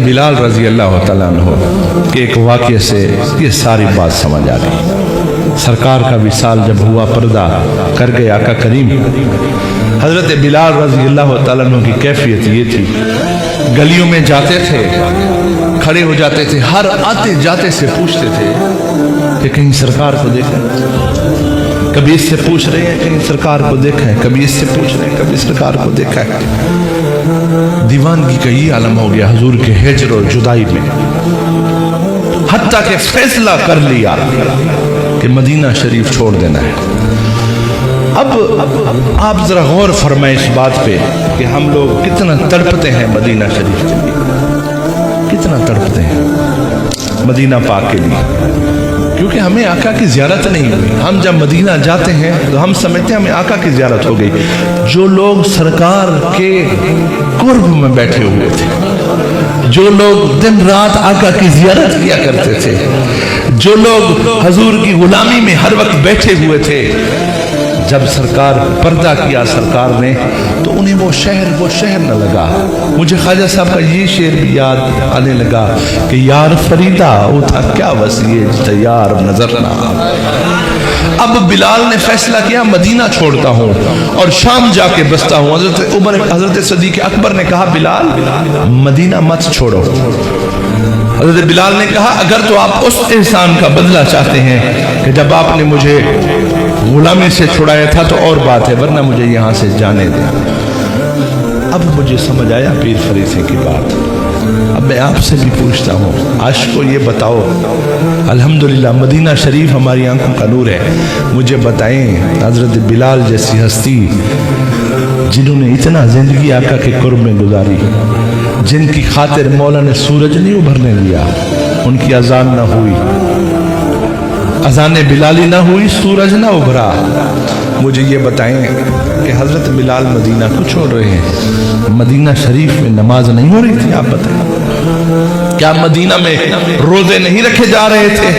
बिलाल रजी अल्लाह तआला अन्हु के एक वाक़ये से ये सारी बात समझ आ गई। सरकार का विसाल जब हुआ, पर्दा कर गए आका करीम, हज़रत बिलाल रजी अल्लाह तआला अन्हु की कैफियत ये थी, गलियों में जाते थे, खड़े हो जाते थे, हर आते जाते से पूछते थे कि कहीं सरकार को देखा, कभी इससे पूछ रहे हैं कहीं सरकार को देखा है, कभी इससे पूछ रहे हैं कभी सरकार को देखा है। दीवानगी का ये आलम हो गया हुजूर के हिजर और जुदाई में, हत्ता के फैसला कर लिया कि मदीना शरीफ छोड़ देना है। अब आप जरा गौर फरमाएं इस बात पे कि हम लोग कितना तड़पते हैं मदीना शरीफ के लिए, कितना तड़पते हैं मदीना पाक के लिए, क्योंकि हमें आका की ज़ियारत नहीं हुई। हम जब मदीना जाते हैं तो हम समझते हैं हमें आका की ज़ियारत हो गई। जो लोग सरकार के कुर्ब में बैठे हुए थे, जो लोग दिन रात आका की ज़ियारत किया करते थे, जो लोग हुजूर की गुलामी में हर वक्त बैठे हुए थे, जब सरकार पर्दा किया सरकार ने, तो उन्हें वो शहर न लगा। मुझे ख्वाजा साहब का ये शेर भी याद आने लगा कि यार फरीदा उठा क्या वसीयत यार नजर ना। अब बिलाल ने फैसला किया मदीना छोड़ता हूँ और शाम जाके बसता हूँ। हजरत सदीक अकबर ने कहा बिलाल मदीना मत छोड़ो। हजरत बिलाल ने कहा अगर तो आप उस एहसान का बदला चाहते हैं कि जब आपने मुझे गुलामी से छुड़ाया था तो और बात है, वरना मुझे यहाँ से जाने दें। अब मुझे समझ आया पीर फरीसे की बात। अब मैं आपसे भी पूछता हूँ, आशिको ये बताओ, अल्हम्दुलिल्लाह मदीना शरीफ हमारी आंखों का नूर है, मुझे बताएं हजरत बिलाल जैसी हस्ती जिन्होंने इतना जिंदगी आका के कुर्ब में गुजारी, जिनकी खातिर मौला ने सूरज नहीं उभरने दिया, उनकी अजान न हुई, अजान बिलाली ना हुई, सूरज ना उभरा, मुझे ये बताएं कि हजरत बिलाल मदीना को छोड़ रहे हैं, मदीना शरीफ में नमाज नहीं हो रही थी? आप बताएं, क्या मदीना में रोजे नहीं रखे जा रहे थे?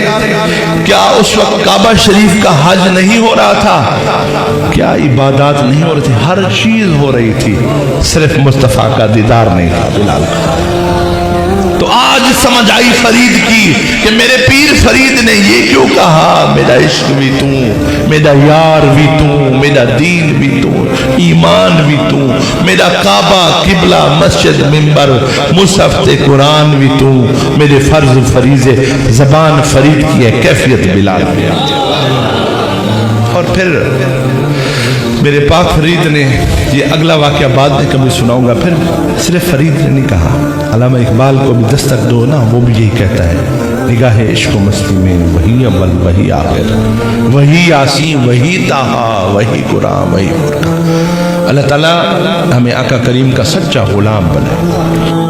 क्या उस वक्त काबा शरीफ का हज नहीं हो रहा था? क्या इबादत नहीं हो रही थी? हर चीज हो रही थी, सिर्फ मुस्तफा का दीदार नहीं था बिलाल का। तो आज समझ आई फरीद की कि मेरे पीर फरीद ने ये क्यों कहा, मेरा इश्क भी तू, मेरा यार भी तू, मेरा दीन भी तू, ईमान भी तू, मेरा काबा किबला मस्जिद मिंबर मुसहफ कुरान भी तू, मेरे फर्ज फरीजे जबान फरीद की है कैफियत बिलाल। और फिर मेरे पाक फरीद ने, ये अगला वाक़या बाद में कभी सुनाऊंगा, फिर सिर्फ फरीद ने नहीं कहा, अल्लामा इकबाल को भी दस्तक दो ना, वो भी यही कहता है, निगाह इश्क मस्ती में वही अव्वल वही आखिर, वही यासीन वही ताहा वही कुरान वही कुरान। अल्लाह ताला हमें आका करीम का सच्चा गुलाम बनाए।